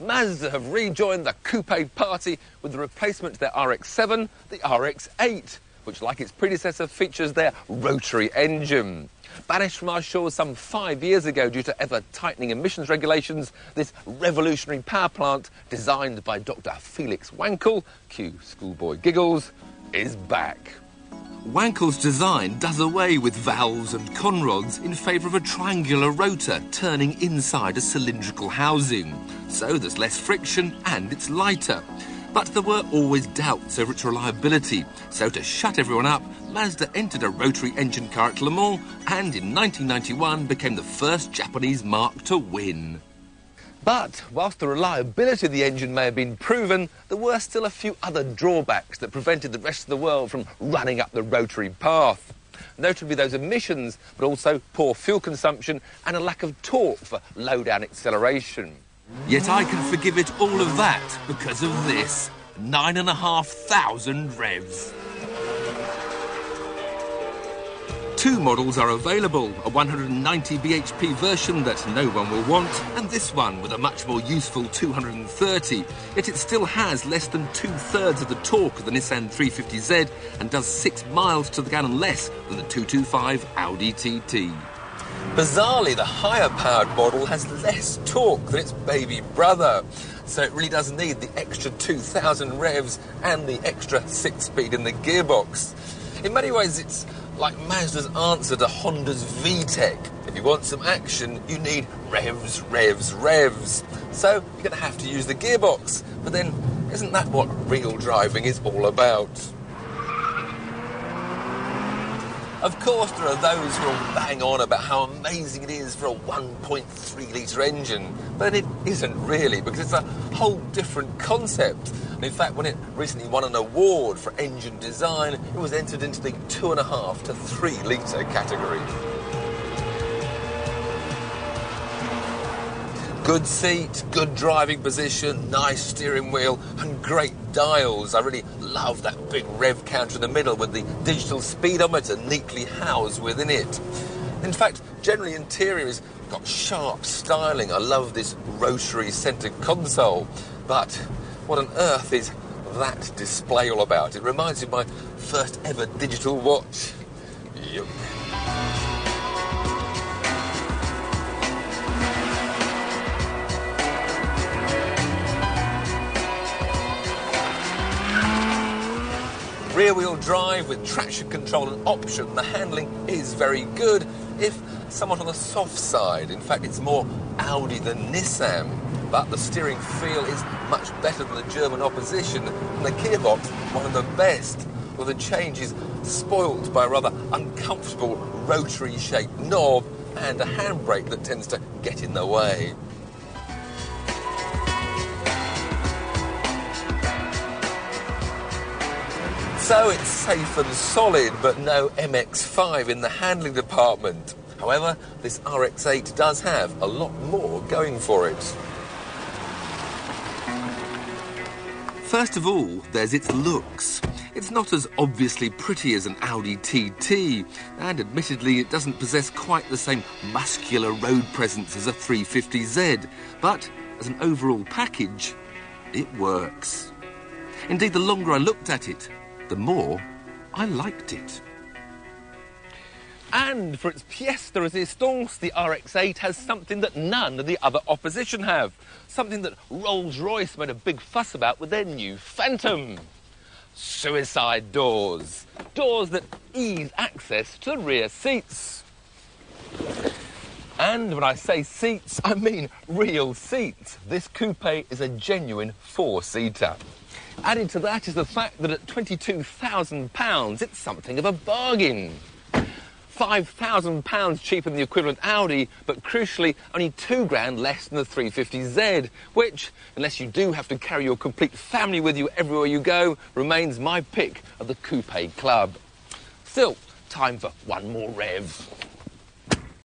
Mazda have rejoined the coupe party with the replacement to their RX-7, the RX-8, which, like its predecessor, features their rotary engine. Banished from our shores some 5 years ago due to ever-tightening emissions regulations, this revolutionary power plant, designed by Dr. Felix Wankel, cue schoolboy giggles, is back. Wankel's design does away with valves and conrods in favour of a triangular rotor turning inside a cylindrical housing. So there's less friction and it's lighter. But there were always doubts over its reliability. So to shut everyone up, Mazda entered a rotary engine car at Le Mans and in 1991 became the first Japanese marque to win. But whilst the reliability of the engine may have been proven, there were still a few other drawbacks that prevented the rest of the world from running up the rotary path. Notably those emissions, but also poor fuel consumption and a lack of torque for low-down acceleration. Yet I can forgive it all of that because of this. 9,500 revs. Two models are available, a 190 bhp version that no one will want, and this one with a much more useful 230. Yet it still has less than 2/3 of the torque of the Nissan 350Z and does 6 miles to the gallon less than the 225 Audi TT. Bizarrely, the higher-powered model has less torque than its baby brother, so it really does need the extra 2,000 revs and the extra 6-speed in the gearbox. In many ways, it's like Mazda's answer to Honda's VTEC. If you want some action, you need revs, revs, revs. So you're going to have to use the gearbox. But then, isn't that what real driving is all about? Of course, there are those who will bang on about how amazing it is for a 1.3-litre engine, but it isn't really, because it's a whole different concept. And in fact, when it recently won an award for engine design, it was entered into the 2.5 to 3-litre category. Good seat, good driving position, nice steering wheel, and great dials. I really love that big rev counter in the middle with the digital speedometer neatly housed within it. In fact, generally interior has got sharp styling. I love this rotary centre console. But what on earth is that display all about? It reminds me of my first ever digital watch. Yup. Rear-wheel drive with traction control and option. The handling is very good, if somewhat on the soft side. In fact, it's more Audi than Nissan. But the steering feel is much better than the German opposition, and the gearbox, one of the best. Well, the change is spoilt by a rather uncomfortable rotary-shaped knob and a handbrake that tends to get in the way. So it's safe and solid, but no MX-5 in the handling department. However, this RX-8 does have a lot more going for it. First of all, there's its looks. It's not as obviously pretty as an Audi TT, and admittedly it doesn't possess quite the same muscular road presence as a 350Z, but as an overall package, it works. Indeed, the longer I looked at it, the more I liked it. And for its pièce de résistance, the RX-8 has something that none of the other opposition have. Something that Rolls-Royce made a big fuss about with their new Phantom. Suicide doors. Doors that ease access to the rear seats. And when I say seats, I mean real seats. This coupe is a genuine 4-seater. Added to that is the fact that at £22,000, it's something of a bargain. £5,000 cheaper than the equivalent Audi, but crucially only £2,000 less than the 350Z, which, unless you do have to carry your complete family with you everywhere you go, remains my pick of the coupe club. Still, time for one more rev.